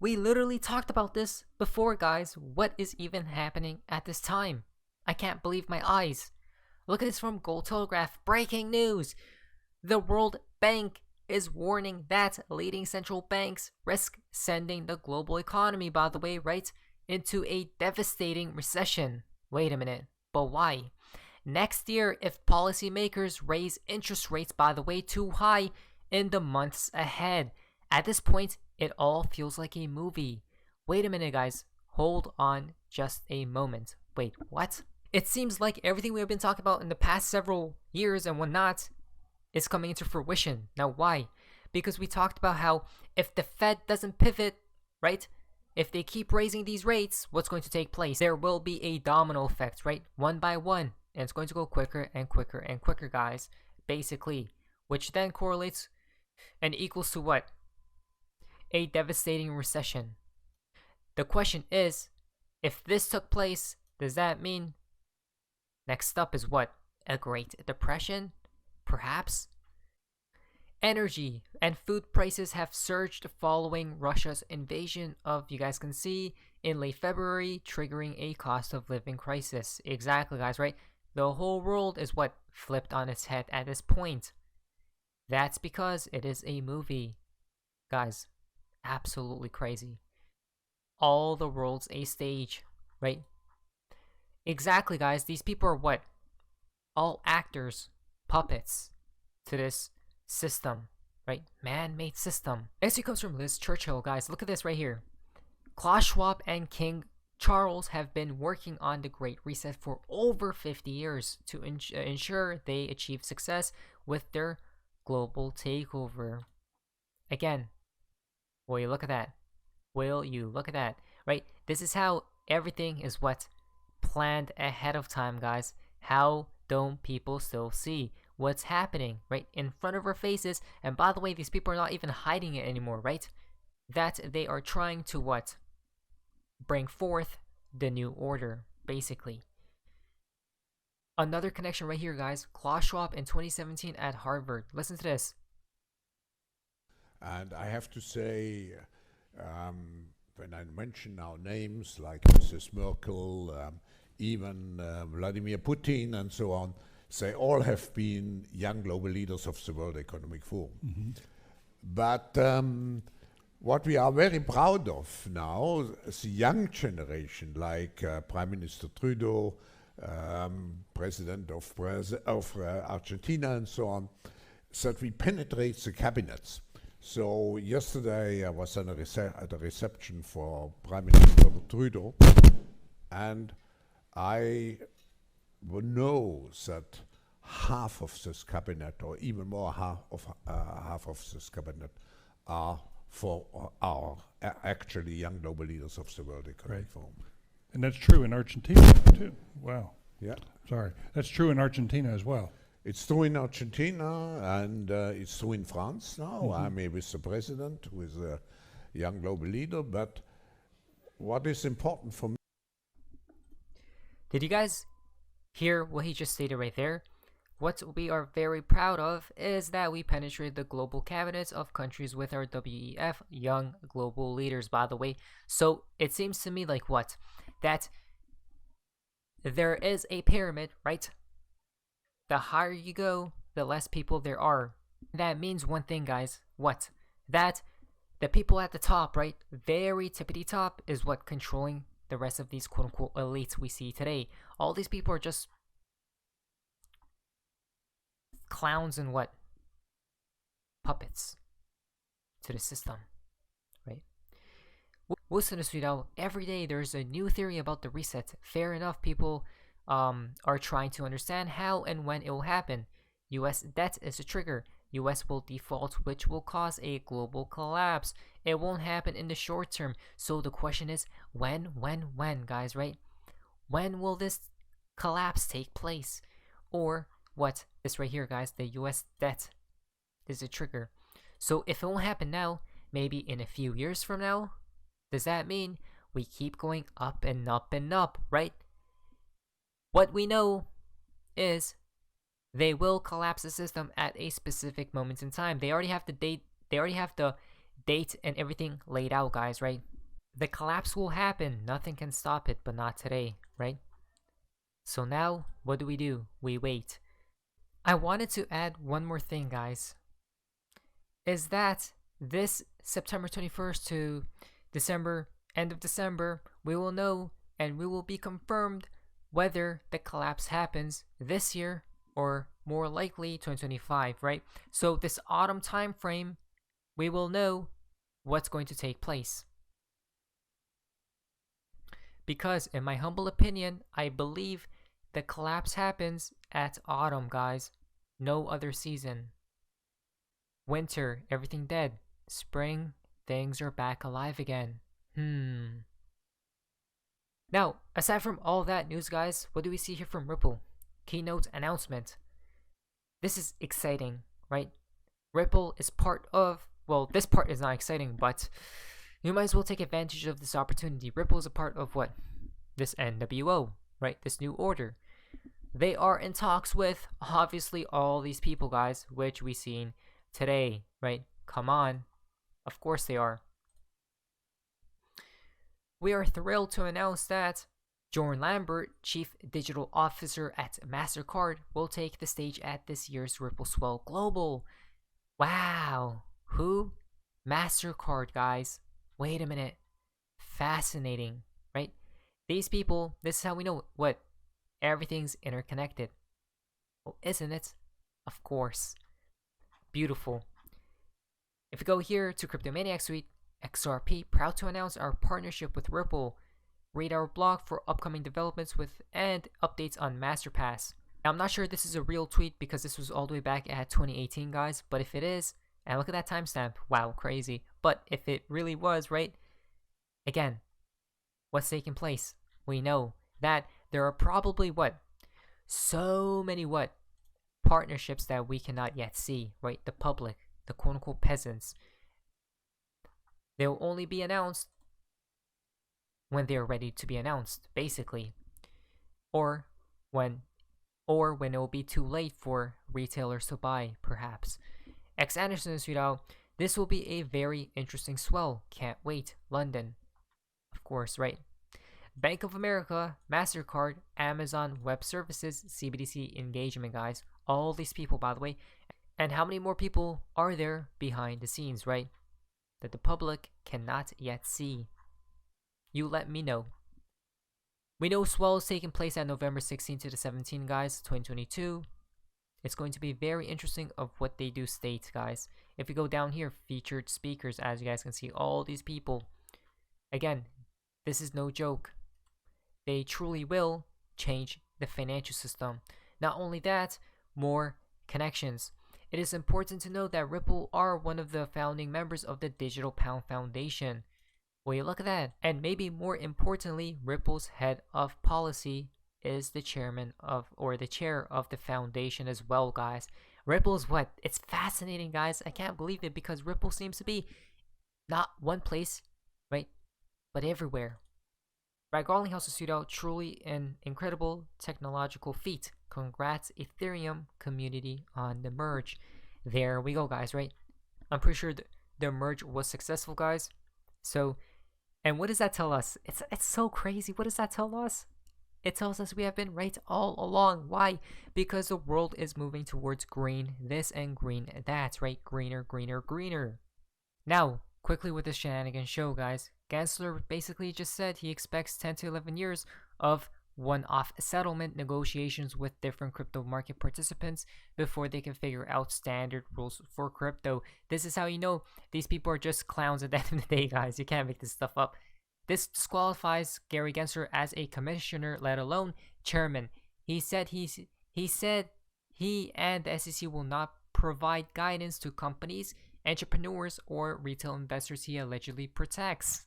We literally talked about this before, guys. What is even happening at this time? I can't believe my eyes. Look at this from Gold Telegraph. Breaking news! The World Bank is warning that leading central banks risk sending the global economy, by the way, right, into a devastating recession. Wait a minute, but why? Next year, if policymakers raise interest rates, by the way, too high in the months ahead. At this point, it all feels like a movie. Wait a minute, guys. Hold on just a moment. Wait, what? It seems like everything we have been talking about in the past several years and whatnot is coming into fruition. Now, why? Because we talked about how if the Fed doesn't pivot, right? If they keep raising these rates, what's going to take place? There will be a domino effect, right? One by one. And it's going to go quicker and quicker and quicker, guys. Basically. Which then correlates and equals to what? A devastating recession. The question is, if this took place, does that mean next up is what? A Great Depression? Perhaps? Energy and food prices have surged following Russia's invasion of, you guys can see, in late February, triggering a cost of living crisis. Exactly, guys, right? The whole world is what? Flipped on its head at this point. That's because it is a movie. Guys, absolutely crazy. All the world's a stage, right? Exactly, guys. These people are what? All actors, puppets to this system, right? Man-made system. Next it comes from Liz Churchill, guys. Look at this right here. Klaus Schwab and King Charles have been working on the Great Reset for over 50 years to ensure they achieve success with their global takeover. Again, will you look at that? Will you look at that? Right? This is how everything is what? Planned ahead of time, guys. How don't people still see what's happening right in front of our faces? And by the way, these people are not even hiding it anymore, right? That they are trying to what? Bring forth the new order, basically. Another connection right here, guys. Klaus Schwab in 2017 at Harvard. Listen to this. And I have to say, when I mention now names like Mrs. Merkel, even Vladimir Putin and so on, they all have been young global leaders of the World Economic Forum. Mm-hmm. But what we are very proud of now, the young generation, like Prime Minister Trudeau, President of Argentina and so on, that we penetrate the cabinets. So yesterday I was at a reception for Prime Minister Trudeau, and I know that half of this cabinet, or even more half of this cabinet, are actually young global leaders of the World Economic Forum. And that's true in Argentina too. Wow. Yeah. Sorry. That's true in Argentina as well. It's true in Argentina, and it's true in France now. Mm-hmm. I'm with the president, who is a young global leader. But what is important for me... Did you guys hear what he just stated right there? What we are very proud of is that we penetrate the global cabinets of countries with our WEF young global leaders, by the way. So it seems to me like what? That there is a pyramid, right? The higher you go, the less people there are. That means one thing, guys. What? That the people at the top, right? Very tippity top is what controlling the rest of these quote-unquote elites we see today. All these people are just clowns and what? Puppets to the system, right? Listen to Sweeto. Every day there's a new theory about the reset. Fair enough, people are trying to understand how and when it will happen. US debt is a trigger. US will default, which will cause a global collapse. It won't happen in the short term. So the question is, when, guys, right? When will this collapse take place? Or what? This right here, guys, the US debt is a trigger. So if it won't happen now, maybe in a few years from now, does that mean we keep going up and up and up, right? What we know is they will collapse the system at a specific moment in time. They already have the date. They already have the date and everything laid out, guys, right? the collapse will happen. Nothing can stop it, but not today, right? So now, what do? We wait. I wanted to add one more thing, guys. Is that this September 21st to December, end of December, we will know and we will be confirmed whether the collapse happens this year or more likely 2025, right? So this autumn time frame, we will know what's going to take place. Because in my humble opinion, I believe the collapse happens at autumn, guys. No other season. Winter, everything dead. Spring, things are back alive again. Now, aside from all that news, guys, what do we see here from Ripple? Keynote announcement. This is exciting, right? Ripple is part of, well, this part is not exciting, but you might as well take advantage of this opportunity. Ripple is a part of what? This NWO, right? This new order. They are in talks with, obviously, all these people, guys, which we seen today, right? Come on. Of course they are. We are thrilled to announce that Jordan Lambert, Chief Digital Officer at MasterCard, will take the stage at this year's Ripple Swell Global. Wow. Who? MasterCard, guys. Wait a minute. Fascinating, right? These people, this is how we know what? Everything's interconnected. Well, isn't it? Of course. Beautiful. If we go here to Cryptomaniac Suite, XRP, proud to announce our partnership with Ripple. Read our blog for upcoming developments with and updates on MasterPass. Now, I'm not sure this is a real tweet because this was all the way back at 2018, guys. But if it is, and look at that timestamp, wow, crazy. But if it really was, right? Again, what's taking place? We know that there are probably what? So many what? Partnerships that we cannot yet see, right? The public, the quote-unquote peasants. They'll only be announced when they're ready to be announced, basically. Or when it will be too late for retailers to buy, perhaps. X Anderson Suidao, this will be a very interesting swell. Can't wait. London. Of course, right? Bank of America, MasterCard, Amazon Web Services, CBDC engagement, guys. All these people, by the way. And how many more people are there behind the scenes, right? That the public cannot yet see. You let me know. We know Swell is taking place at November 16 to the 17th, guys, 2022. It's going to be very interesting of what they do state, guys. If we go down here, featured speakers, as you guys can see, all these people. Again, this is no joke. They truly will change the financial system. Not only that, more connections. It is important to note that Ripple are one of the founding members of the Digital Pound Foundation. Well, you look at that. And maybe more importantly, Ripple's head of policy is the chairman of, or the chair of the foundation as well, guys. Ripple's what? It's fascinating, guys. I can't believe it because Ripple seems to be not one place, right? But everywhere. Brad Garlinghouse Sudo, truly an incredible technological feat. Congrats, Ethereum community, on the merge. There we go, guys, right? I'm pretty sure the merge was successful, guys. So, and what does that tell us? It's so crazy. What does that tell us? It tells us we have been right all along. Why? Because the world is moving towards green this and green that, right? Greener, greener, greener. Now, quickly with this shenanigan show, guys. Gensler basically just said he expects 10 to 11 years of one-off settlement negotiations with different crypto market participants before they can figure out standard rules for crypto. This is how you know these people are just clowns at the end of the day, guys. You can't make this stuff up. This disqualifies Gary Gensler as a commissioner, let alone chairman. He said he and the SEC will not provide guidance to companies, entrepreneurs, or retail investors he allegedly protects.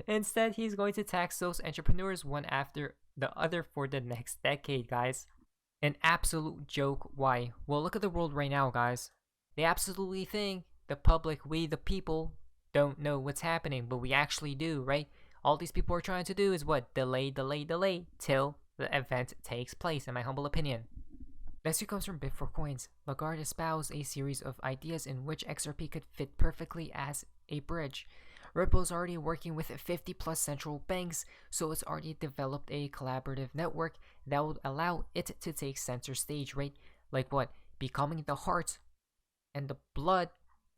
Instead, he's going to tax those entrepreneurs one after the other for the next decade, guys. An absolute joke. Why? Well, look at the world right now, guys. They absolutely think the public, we the people, don't know what's happening, but we actually do, right? All these people are trying to do is what? Delay, delay, delay till the event takes place, in my humble opinion. Next two comes from Bit4Coins. Lagarde espoused a series of ideas in which XRP could fit perfectly as a bridge. Ripple is already working with 50 plus central banks, so it's already developed a collaborative network that would allow it to take center stage, right? Like what? Becoming the heart and the blood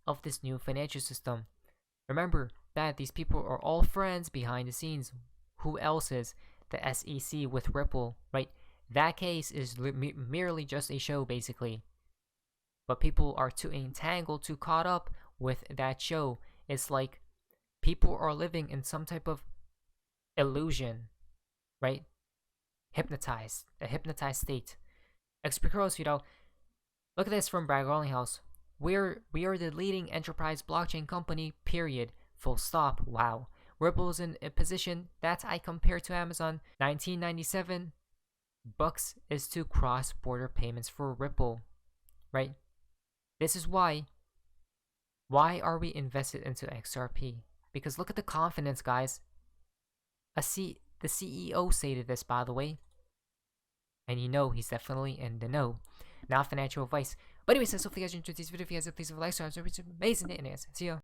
of this new financial system. Remember that these people are all friends behind the scenes. Who else is? The SEC with Ripple, right? That case is merely just a show, basically. But people are too entangled, too caught up with that show. It's like people are living in some type of illusion, right? Hypnotized, a hypnotized state. XP Crows, look at this from Bragg House. We are the leading enterprise blockchain company, period. Full stop. Wow. Ripple is in a position that I compare to Amazon. 1997 bucks is to cross-border payments for Ripple, right? This is why are we invested into XRP? Because look at the confidence, guys. The CEO stated this, by the way. And he's definitely in the know. Not financial advice. But anyways, hopefully you guys enjoyed this video. If you guys, please leave a like, subscribe, it's amazing. And see ya.